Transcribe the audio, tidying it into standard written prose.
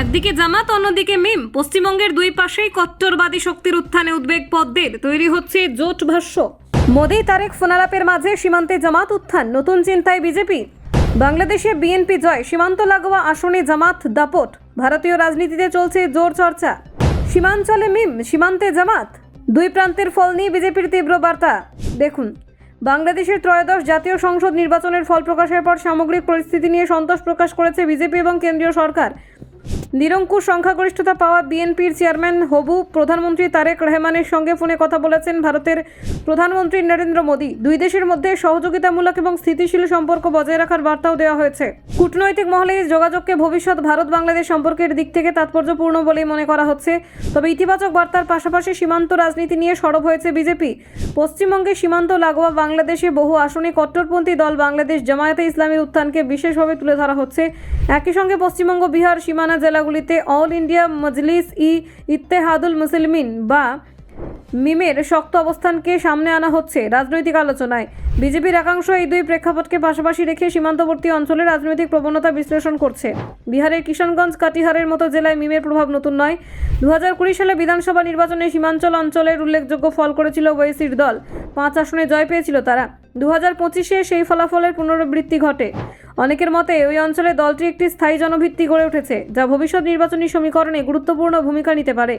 একদিকে জামাত, অন্যদিকে মিম। পশ্চিমবঙ্গের দুই পাশেই কট্টরবাদী শক্তির উত্থানে উদ্বেগ পদ্মের। তৈরি হচ্ছে জোট ভাষ্য। মোদি তারেক ফোনালাপের মাঝে সীমান্তে জামাত উত্থান, নতুন চিন্তায় বিজেপি। বাংলাদেশে বিএনপি জয়, সীমান্ত লাগোয়া আসনে জামাত দাপট। ভারতীয় রাজনীতিতে চলছে জোর চর্চা। সীমাঞ্চলে মিম, সীমান্তে জামাত, দুই প্রান্তের ফল নিয়ে বিজেপির তীব্র বার্তা। দেখুন, বাংলাদেশের ত্রয়োদশ জাতীয় সংসদ নির্বাচনের ফল প্রকাশের পর সামগ্রিক পরিস্থিতি নিয়ে সন্তোষ প্রকাশ করেছে বিজেপি এবং কেন্দ্রীয় সরকার। নিরঙ্কুশ সংখ্যাগরিষ্ঠতা পাওয়া বিএনপির চেয়ারম্যান হবু প্রধানমন্ত্রী তারেক রহমানের সঙ্গে ফোনে কথা বলেছেন ভারতের প্রধানমন্ত্রী নরেন্দ্র মোদী। দুই দেশের মধ্যে সহযোগিতামূলক এবং স্থিতিশীল সম্পর্ক বজায় রাখার বার্তাও দেওয়া হয়েছে। কূটনৈতিক মহলে এই যোগাযোগকে ভবিষ্যৎ ভারত বাংলাদেশ সম্পর্কের দিক থেকে তাৎপর্যপূর্ণ বলেই মনে করা হচ্ছে। তবে ইতিবাচক বার্তার পাশাপাশি সীমান্ত রাজনীতি নিয়ে সরব হয়েছে বিজেপি। পশ্চিমবঙ্গে সীমান্ত লাগোয়া বাংলাদেশে বহু আসনে কট্টরপন্থী দল বাংলাদেশ জামায়াতে ইসলামীর উত্থানকে বিশেষভাবে তুলে ধরা হচ্ছে। একই সঙ্গে পশ্চিমবঙ্গ, বিহার সীমানা জেলাগুলিতে অল ইন্ডিয়া মজলিস ই ইত্তেহাদুল মুসলিমিন বা মিমের শক্ত অবস্থানকে সামনে আনা হচ্ছে রাজনৈতিক আলোচনায়। বিজেপির একাংশ এই দুই প্রেক্ষাপটকে পাশাপাশি রেখে সীমান্তবর্তী অঞ্চলে রাজনৈতিক প্রবণতা বিশ্লেষণ করছে। বিহারের কিষানগঞ্জ, কাটিহারের মতো জেলায় মিমের প্রভাব নতুন নয়। 2020 সালে বিধানসভা নির্বাচনে সীমাঞ্চল অঞ্চলের উল্লেখযোগ্য ফল করেছিল ওয়েসির দল। 5 আসনে জয় পেয়েছিল তারা। 2025-এ সেই ফলাফলের পুনরাবৃত্তি ঘটে। অনেকের মতে ওই অঞ্চলে দলটি একটি স্থায়ী জনভিত্তি গড়ে উঠেছে, যা ভবিষ্যৎ নির্বাচনী সমীকরণে গুরুত্বপূর্ণ ভূমিকা নিতে পারে।